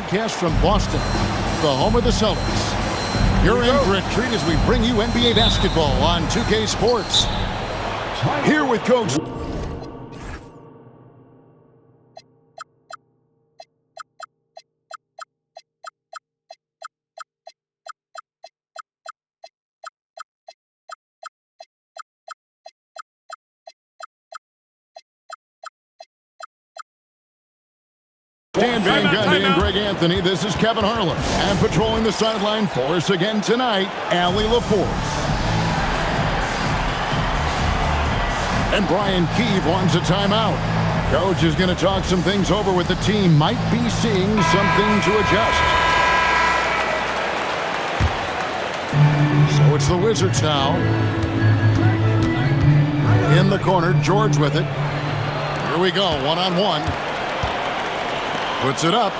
broadcast from Boston, the home of the Celtics. You're in for a treat as we bring you NBA basketball on 2K Sports. Here with Coach. Dan Van Gundy and Greg Anthony. This is Kevin Harlan. And patrolling the sideline for us again tonight, Allie LaForce. And Brian Keefe wants a timeout. Coach is going to talk some things over with the team. Might be seeing something to adjust. So it's the Wizards now. In the corner, George with it. Here we go, one-on-one. Puts it up.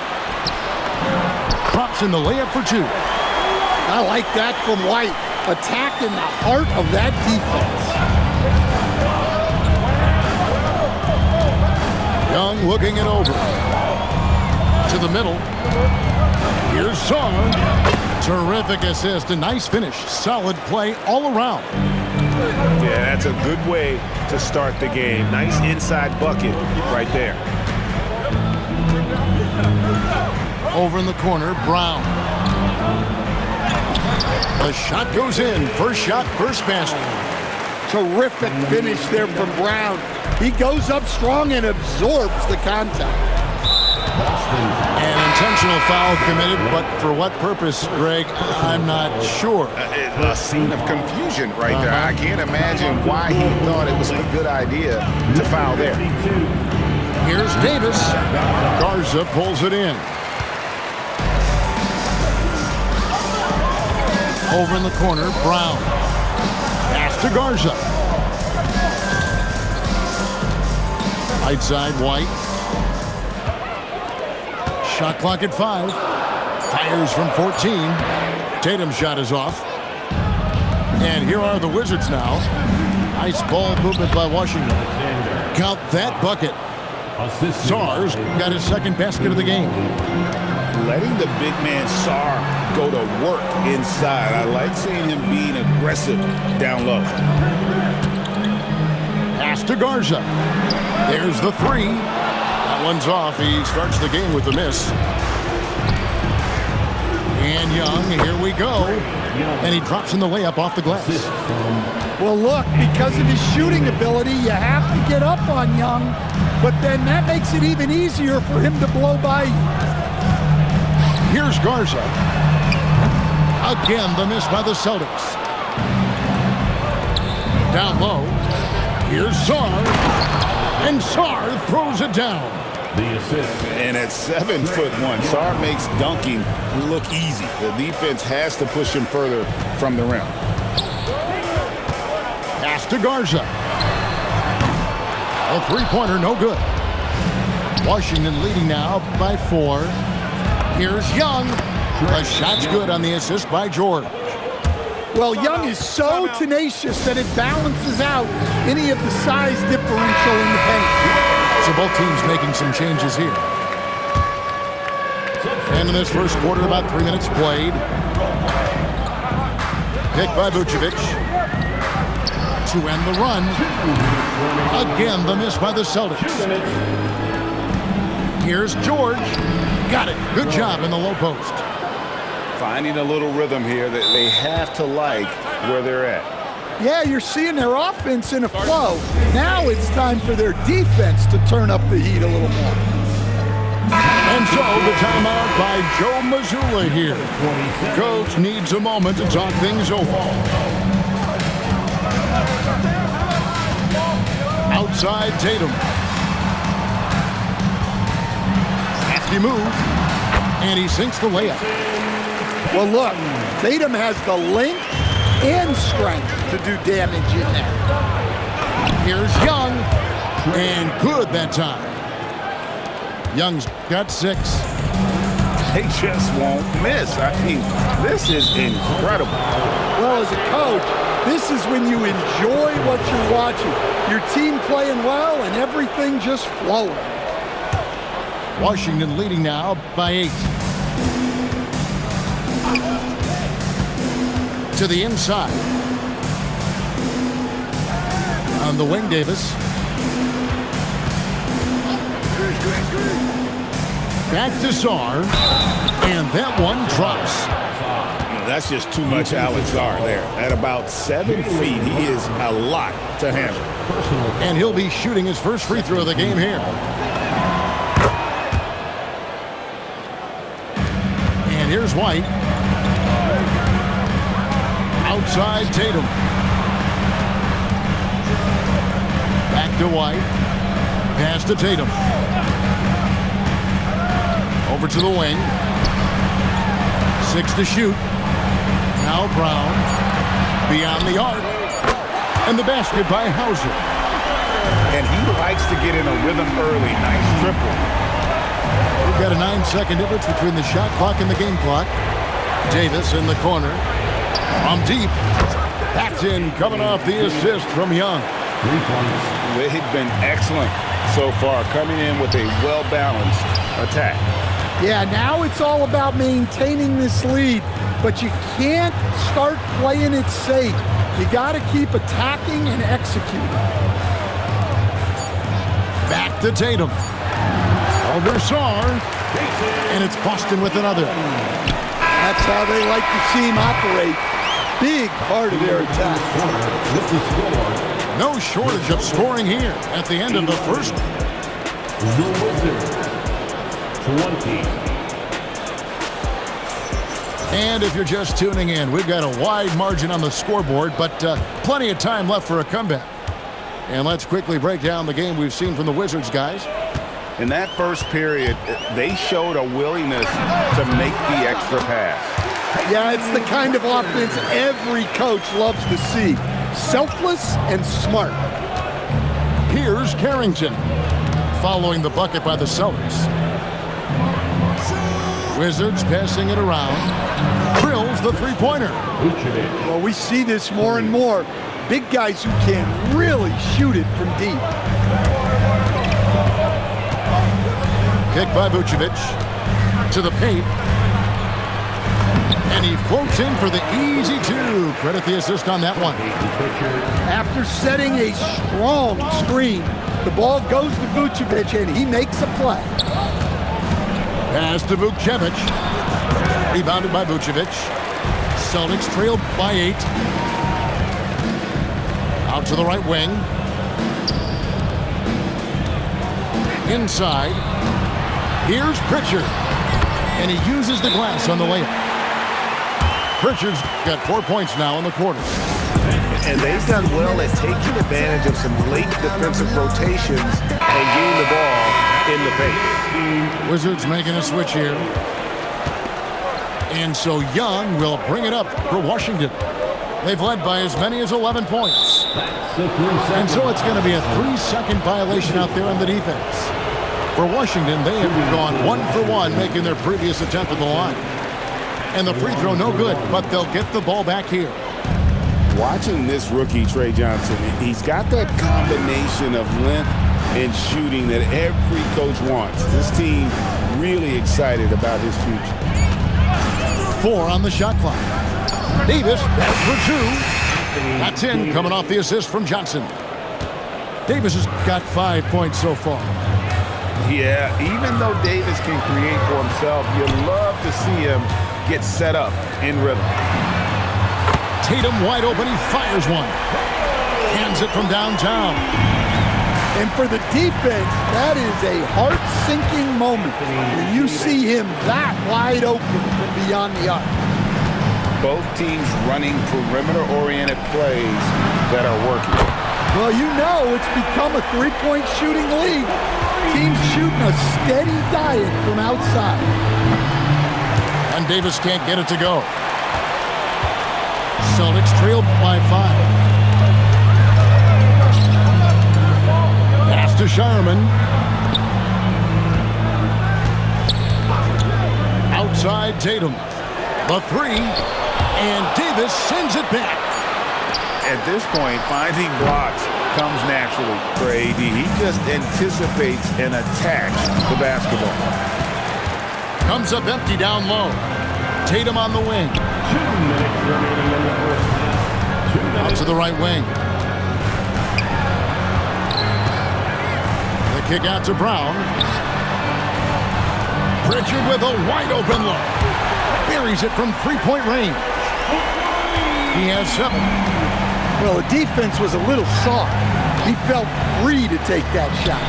Drops in the layup for two. I like that from White. Attacking the heart of that defense. Young looking it over. To the middle. Here's Song. Terrific assist. A nice finish. Solid play all around. Yeah, that's a good way to start the game. Nice inside bucket right there. Over in the corner, Brown. The shot goes in. First shot, first basket. Terrific finish there from Brown. He goes up strong and absorbs the contact. An intentional foul committed, but for what purpose, Greg, I'm not sure. A scene of confusion right there. I can't imagine why he thought it was a good idea to foul there. Here's Davis. Garza pulls it in. Over in the corner, Brown. Pass to Garza. Right side, White. Shot clock at 5. Fires from 14. Tatum's shot is off. And here are the Wizards now. Nice ball movement by Washington. Count that bucket. Sarr's got his second basket of the game. Letting the big man Sarr go to work inside. I like seeing him being aggressive down low. Pass to Garza. There's the three. That one's off. He starts the game with a miss. And Young, here we go. And he drops in the layup off the glass. Well, look, because of his shooting ability, you have to get up on Young, but then that makes it even easier for him to blow by you. Here's Garza. Again, the miss by the Celtics. Down low. Here's Sarr. And Sarr throws it down. The assist. And at 7'1", Sarr makes dunking look easy. The defense has to push him further from the rim. Pass to Garza. A three-pointer, no good. Washington leading now by 4. Here's Young. The shot's good on the assist by George. Well, Young is so tenacious that it balances out any of the size differential in the paint. So both teams making some changes here. And in this first quarter, about 3 minutes played. Picked by Vucevic. To end the run. Again, the miss by the Celtics. Here's George. Got it. Good job in the low post. Finding a little rhythm here that they have to like where they're at. Yeah, you're seeing their offense in a flow. Now it's time for their defense to turn up the heat a little more. And so the timeout by Joe Mazzulla here. Coach needs a moment to talk things over. Outside Tatum. Crafty move. And he sinks the layup. Well, look, Tatum has the length and strength to do damage in there. Here's Young. And good that time. Young's got 6. They just won't miss. I mean, this is incredible. Well, as a coach, this is when you enjoy what you're watching. Your team playing well and everything just flowing. Washington leading now by 8. To the inside. On the wing, Davis. Back to Czar. And that one drops. That's just too much Alex Czar there. At about 7 feet, he is a lot to handle. And he'll be shooting his first free throw of the game here. And here's White. Outside Tatum. Back to White. Pass to Tatum. Over to the wing. 6 to shoot. Now Brown. Beyond the arc. And the basket by Hauser. And he likes to get in a rhythm early. Nice triple. We've got a 9-second difference between the shot clock and the game clock. Davis in the corner. From deep. That's in, coming off the assist from Young. 3 points. They've been excellent so far, coming in with a well-balanced attack. Yeah, now it's all about maintaining this lead, but you can't start playing it safe. You got to keep attacking and executing. Back to Tatum. Over Czar. And it's Boston with another. That's how they like to see him operate. Big part of their attack. No shortage of scoring here at the end of the first. The Wizards, 20. And if you're just tuning in, we've got a wide margin on the scoreboard, but plenty of time left for a comeback. And let's quickly break down the game we've seen from the Wizards, guys. In that first period, they showed a willingness to make the extra pass. Yeah, it's the kind of offense every coach loves to see. Selfless and smart. Here's Carrington, following the bucket by the Celtics. Wizards passing it around. Drills the three-pointer. Well, we see this more and more. Big guys who can really shoot it from deep. Kick by Vucevic. To the paint. And he floats in for the easy two. Credit the assist on that one. After setting a strong screen, the ball goes to Vucevic and he makes a play. Pass to Vucevic. Rebounded by Vucevic. Celtics trailed by 8. Out to the right wing. Inside. Here's Pritchard. And he uses the glass on the layup. Pritchard's got 4 points now in the quarter. And they've done well at taking advantage of some late defensive rotations and getting the ball in the paint. Wizards making a switch here. And so Young will bring it up for Washington. They've led by as many as 11 points. And so it's going to be a 3-second violation out there on the defense. For Washington, they have gone 1 for 1, making their previous attempt at the line. And the free throw no good, but they'll get the ball back here. Watching this rookie, Trey Johnson, he's got that combination of length and shooting that every coach wants. This team really excited about his future. 4 on the shot clock. Davis, that's for 2. That's in, coming off the assist from Johnson. Davis has got 5 points so far. Yeah, even though Davis can create for himself, you love to see him get set up in rhythm. Tatum wide open, he fires one. Hands it from downtown. And for the defense, that is a heart-sinking moment when you see him that wide open from beyond the arc. Both teams running perimeter-oriented plays that are working. Well, you know it's become a three-point shooting league. Teams shooting a steady diet from outside. And Davis can't get it to go. Celtics trailed by 5. Pass to Shireman. Outside Tatum. The 3. And Davis sends it back. At this point, finding blocks comes naturally for AD. He just anticipates and attacks the basketball. Comes up empty down low. Tatum on the wing. 2 minutes remaining in the first half. 2 minutes. Out to the right wing. The kick out to Brown. Pritchard with a wide open look. Buries it from three-point range. He has 7. Well, the defense was a little soft. He felt free to take that shot.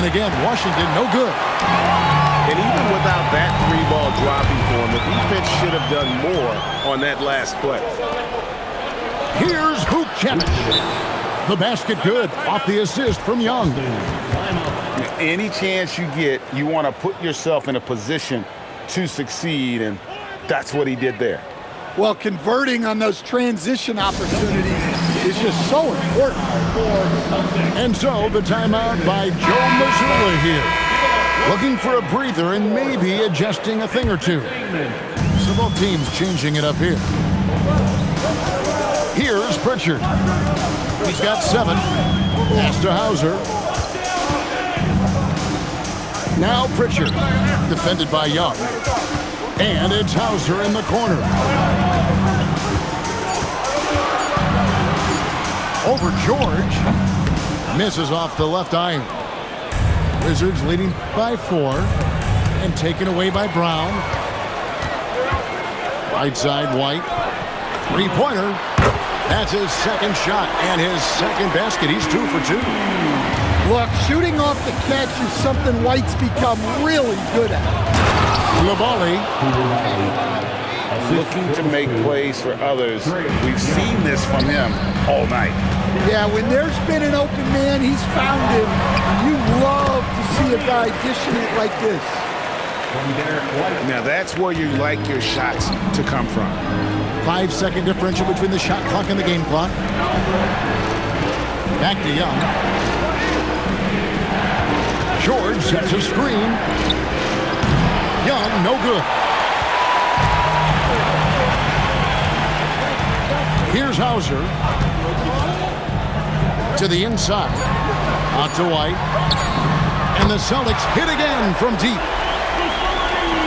And again, Washington no good. And even without that 3-ball dropping for him, the defense should have done more on that last play. Here's Vucevic. The basket good off the assist from Young. Any chance you get, you want to put yourself in a position to succeed, and that's what he did there. Well, converting on those transition opportunities is just so important. And so the timeout by Joe Mazzulla here. Looking for a breather and maybe adjusting a thing or two. So both teams changing it up here. Here's Pritchard. He's got 7. Pass to Hauser. Now Pritchard, defended by Young. And it's Hauser in the corner. Over George. Misses off the left iron. Wizards leading by 4. And taken away by Brown. Right side, White. Three-pointer. That's his second shot and his second basket. He's 2 for 2. Look, shooting off the catch is something White's become really good at. Labali. Looking to make plays for others. We've seen this from him all night. Yeah, when there's been an open man, he's found him. And you love to see a guy dishing it like this. Now that's where you like your shots to come from. 5-second differential between the shot clock and the game clock. Back to Young. George sets a screen. Young, no good. Here's Hauser. To the inside. Out to White. And the Celtics hit again from deep.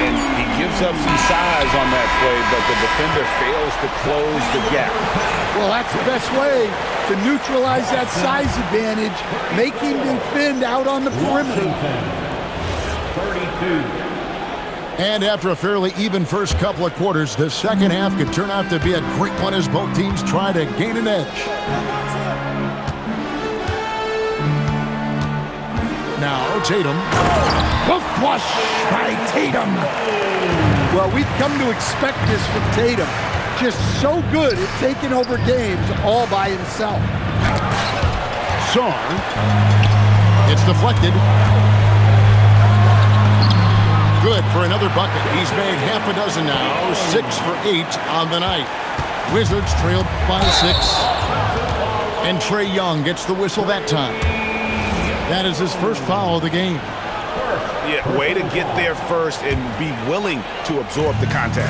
And he gives up some size on that play, but the defender fails to close the gap. Well, that's the best way to neutralize that size advantage. Make him defend out on the perimeter. 32. And after a fairly even first couple of quarters, the second half could turn out to be a great one as both teams try to gain an edge. Now Tatum. The flush by Tatum. Well, we've come to expect this from Tatum. Just so good at taking over games all by himself. Song. It's deflected. Good for another bucket. He's made half a dozen now. 6 for 8 on the night. Wizards trailed by 6. And Trae Young gets the whistle that time. That is his first foul of the game. Yeah, way to get there first and be willing to absorb the contact.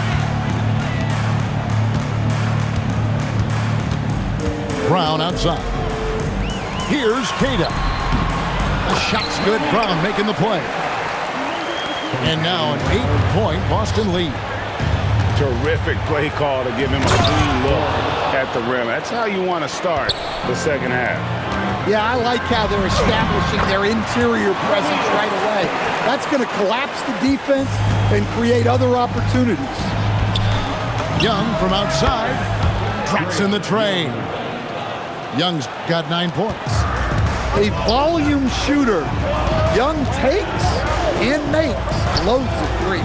Brown outside. Here's Tatum. The shot's good. Brown making the play. And now an 8-point Boston lead. Terrific play call to give him a clean look at the rim. That's how you want to start the second half. Yeah, I like how they're establishing their interior presence right away. That's going to collapse the defense and create other opportunities. Young from outside. Drops in the tray. Young's got 9 points. A volume shooter. Young takes and makes loads of threes.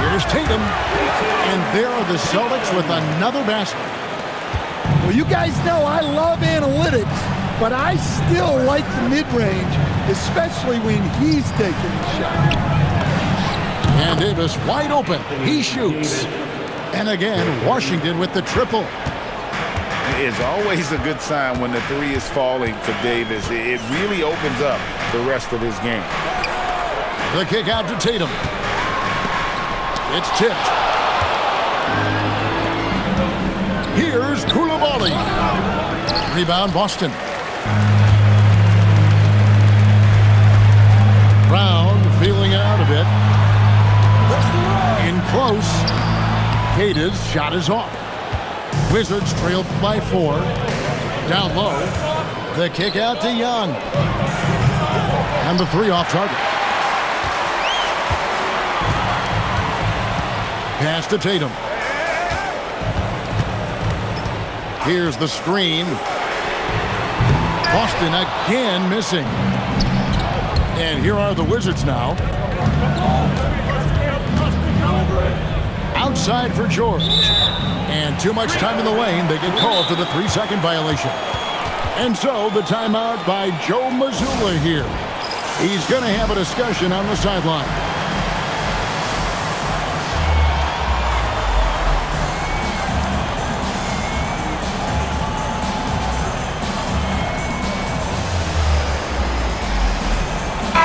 Here's Tatum. And there are the Celtics with another basket. Well, you guys know I love analytics, but I still like the mid-range, especially when he's taking the shot. And Davis wide open. He shoots. And again, Washington with the triple. It's always a good sign when the three is falling for Davis. It really opens up the rest of his game. The kick out to Tatum. It's tipped. Here's Koulibaly. Rebound Boston. Brown feeling out bit. In close. Kata's shot is off. Wizards trail by 4. Down low. The kick out to Young. And the 3 off target. Pass to Tatum. Here's the screen. Boston again missing. And here are the Wizards now. Outside for George. And too much time in the lane. They get called for the 3-second violation. And so the timeout by Joe Mazzulla here. He's going to have a discussion on the sideline.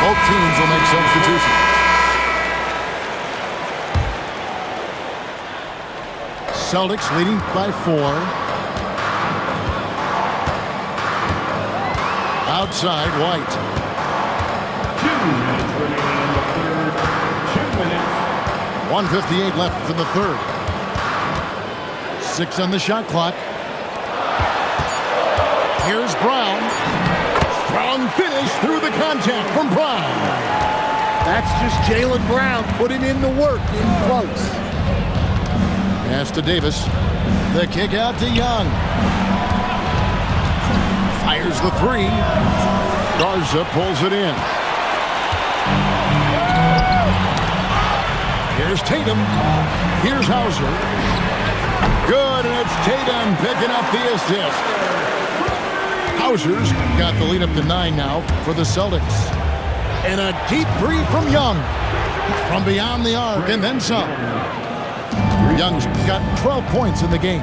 Both teams will make substitutions. Celtics leading by 4. Outside, White. 2 minutes remaining in the third. 2 minutes. 1:58 left in the third. 6 on the shot clock. Here's Brown. Strong finish through the contact from Brown. That's just Jaylen Brown putting in the work in close. Pass to Davis. The kick out to Young. Fires the 3. Garza pulls it in. Here's Tatum. Here's Hauser. Good, and it's Tatum picking up the assist. Hauser's got the lead up to 9 now for the Celtics. And a deep 3 from Young. From beyond the arc and then some. Young's got 12 points in the game.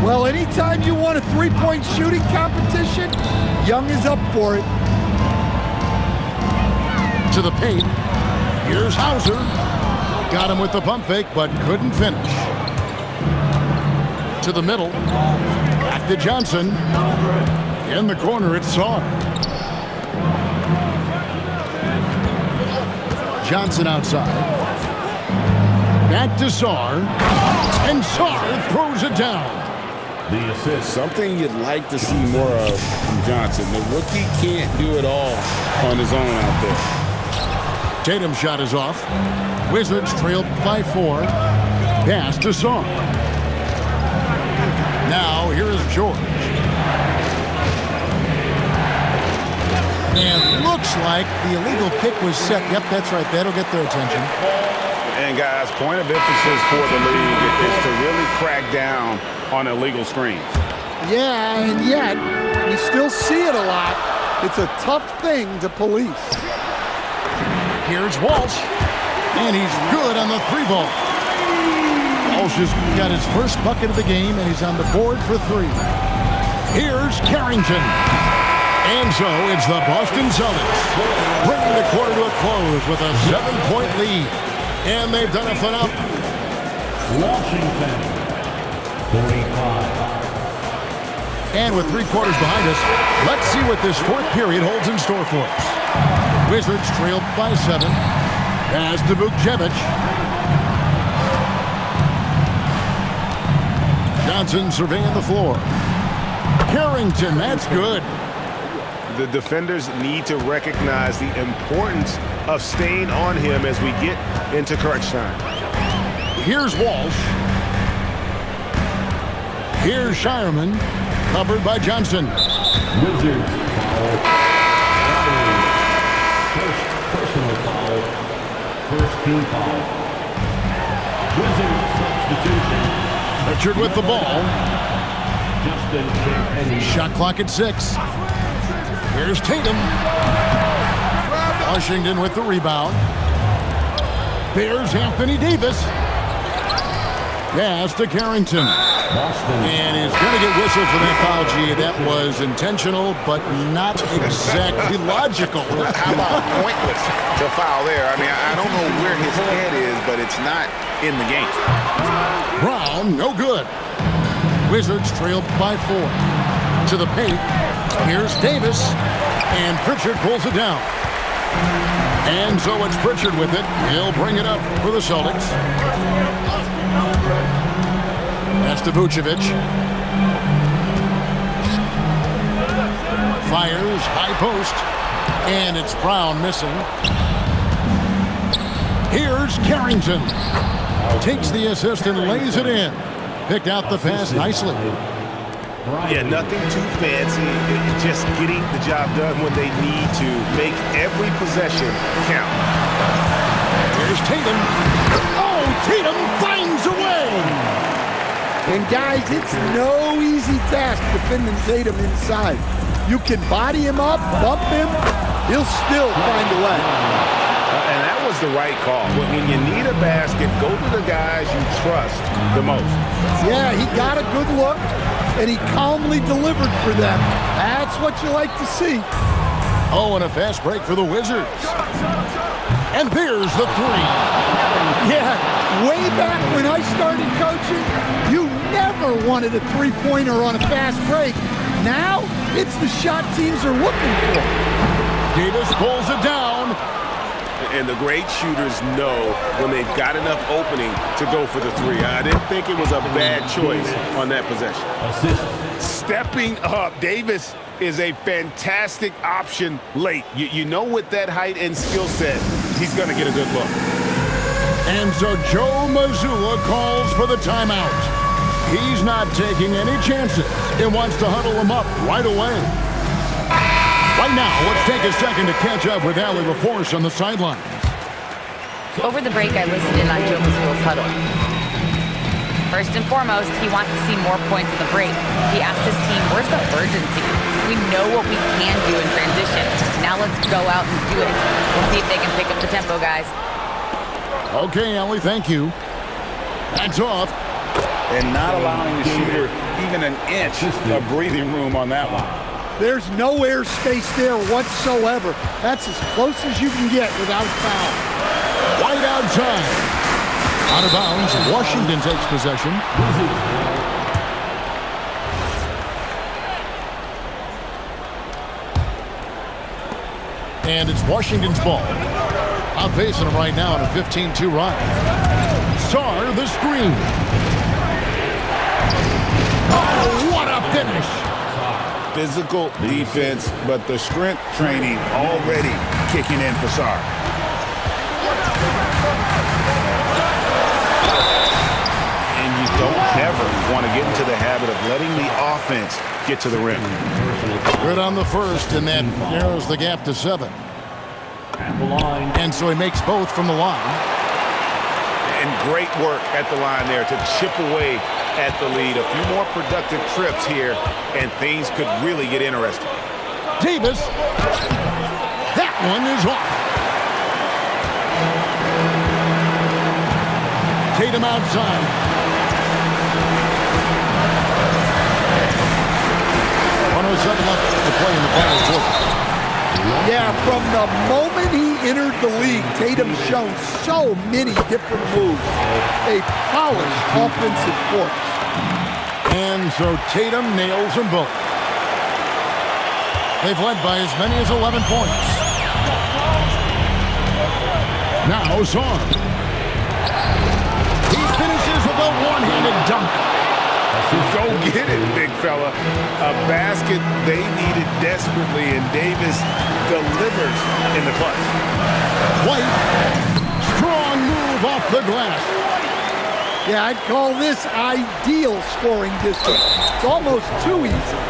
Well, anytime you want a three-point shooting competition, Young is up for it. To the paint. Here's Hauser. Got him with the pump fake, but couldn't finish. To the middle. Back to Johnson. In the corner, it's Sarr. Johnson outside. Back to Sarr. And Sarr throws it down. The assist. Something you'd like to see more of from Johnson. The rookie can't do it all on his own out there. Tatum's shot is off. Wizards trailed by 4. Pass to Sarr. Now here is George. And looks like the illegal kick was set. Yep, that's right. That'll get their attention. And guys, point of emphasis for the league is to really crack down on illegal screens. Yeah, and yet we still see it a lot. It's a tough thing to police. Here's Walsh. And he's good on the 3-ball. Walsh has got his first bucket of the game, and he's on the board for 3. Here's Carrington. And so it's the Boston Celtics bringing the quarter to a close with a 7-point lead. And they've done a phenomenal. Washington, 45. And with 3 quarters behind us, let's see what this 4th period holds in store for us. Wizards trailed by 7. Pass to Vukcevic. Johnson surveying the floor. Carrington, that's good. The defenders need to recognize the importance of staying on him as we get into crunch time. Here's Walsh. Here's Shireman, covered by Johnson. Wizards foul. First personal foul. First team foul. Wizards substitution. Richard with the ball. Justin Champagnie. Shot clock at 6. Here's Tatum. Washington with the rebound. There's Anthony Davis. Pass to Carrington. Boston. And he's going to get whistled for that foul, G. That was intentional, but not exactly logical. How about pointless to foul there? I mean, I don't know where his head is, but it's not in the game. Brown, no good. Wizards trailed by 4. To the paint. Here's Davis. And Pritchard pulls it down. And so it's Pritchard with it. He'll bring it up for the Celtics. That's to Vucevic. Fires, high post. And it's Brown missing. Here's Carrington. Takes the assist and lays it in. Picked out the pass nicely. Yeah, nothing too fancy. Just getting the job done when they need to. Make every possession count. Here's Tatum. Oh, Tatum finds a way. And guys, it's no easy task defending Tatum inside. You can body him up, bump him, he'll still find a way. And that was the right call. When you need a basket, go to the guys you trust the most. Yeah, he got a good look, and he calmly delivered for them. That's what you like to see. Oh, and a fast break for the Wizards. And there's the three. Yeah, way back when I started coaching, you never wanted a three-pointer on a fast break. Now, it's the shot teams are looking for. Davis pulls it down. And the great shooters know when they've got enough opening to go for the three. I didn't think it was a bad choice on that possession. Stepping up, Davis is a fantastic option late. You know with that height and skill set, he's going to get a good look. And so Joe Mazzulla calls for the timeout. He's not taking any chances and wants to huddle him up right away. Right now, let's take a second to catch up with Allie LaForce on the sideline. Over the break, I listened in on Joe Mazzulla's huddle. First and foremost, he wants to see more points in the break. He asked his team, where's the urgency? We know what we can do in transition. Now let's go out and do it. We'll see if they can pick up the tempo, guys. Okay, Allie, thank you. That's off. And not allowing the shooter even an inch of breathing room on that one. There's no air space there whatsoever. That's as close as you can get without a foul. Wide outside. Out of bounds. Washington takes possession. And it's Washington's ball. Outpacing them right now on a 15-2 run. Sarr the screen. Oh, what a finish. Physical defense, but the strength training already kicking in for Sarr. And you don't ever want to get into the habit of letting the offense get to the rim. Good on the first, and that narrows the gap to 7. At the line. And so he makes both from the line. And great work at the line there to chip away at the lead. A few more productive trips here, and things could really get interesting. Davis. That one is off. Tatum outside. .107 left to play in the final quarter. Yeah, from the moment he entered the league, Tatum's shown so many different moves. A polished offensive force. And so Tatum nails them both. They've led by as many as 11 points. Now Sarr. He finishes with a one-handed dunk. Go get it, big fella. A basket they needed desperately, and Davis delivers in the clutch. White. Strong move off the glass. Yeah, I'd call this ideal scoring distance. It's almost too easy.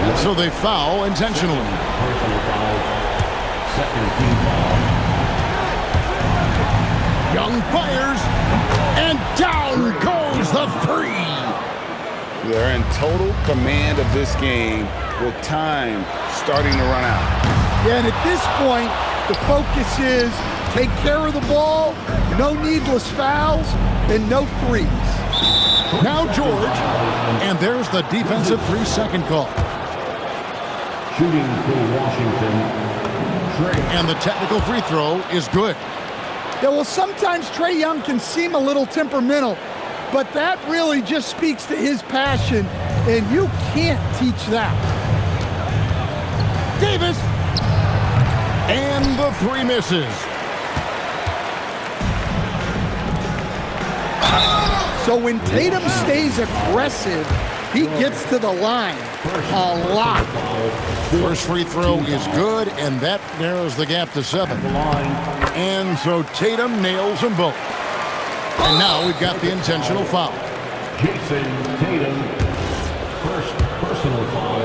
And so they foul intentionally. Personal foul. Second team foul. Young fires. And down goes the three. They're in total command of this game with time starting to run out. Yeah, and at this point, the focus is take care of the ball, no needless fouls, and no threes. Now George, and there's the defensive 3-second call. Shooting for Washington. Trey. And the technical free throw is good. Yeah, well, sometimes Trae Young can seem a little temperamental, but that really just speaks to his passion, and you can't teach that. Davis. And The three misses. So when Tatum stays aggressive, he gets to the line a lot. First free throw is good, and that narrows the gap to 7. And so Tatum nails them both. And now we've got the intentional foul. Jayson Tatum, first personal foul,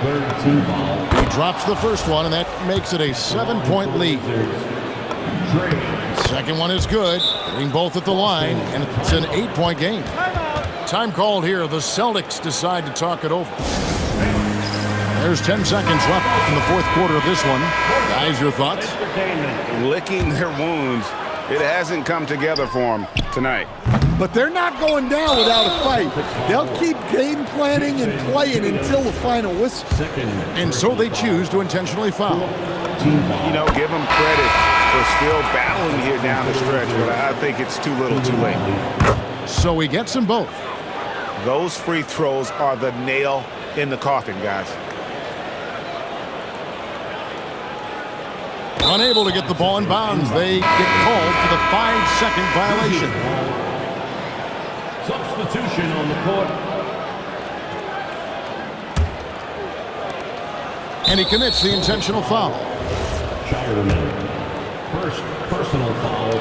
third team foul. He drops the first one, and that makes it a 7-point lead. Second one is good, hitting both at the line, and it's an 8-point game. Time called here. The Celtics decide to talk it over. There's 10 seconds left in the fourth quarter of this one. Guys, your thoughts? Licking their wounds. It hasn't come together for them tonight. But they're not going down without a fight. They'll keep game planning and playing until the final whistle. And so they choose to intentionally foul. You know, give them credit for still battling here down the stretch, but I think it's too little too late. So he gets them both. Those free throws are the nail in the coffin, guys. Unable to get the ball in bounds, they get called for the 5-second violation. Substitution on the court. And he commits the intentional foul. First personal foul,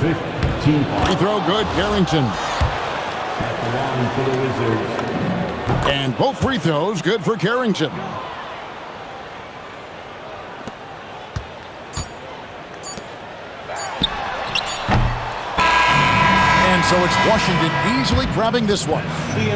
15 foul. Free throw good, Carrington. At the line for the Wizards. And both free throws good for Carrington. And so it's Washington easily grabbing this one.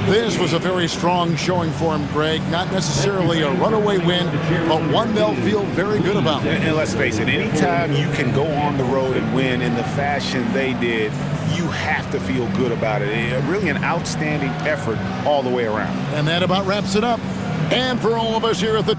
This was a very strong showing for him, Greg. Not necessarily a runaway win, but one they'll feel very good about. And let's face it, anytime you can go on the road and win in the fashion they did, you have to feel good about it. Really an outstanding effort all the way around. And that about wraps it up. And for all of us here at the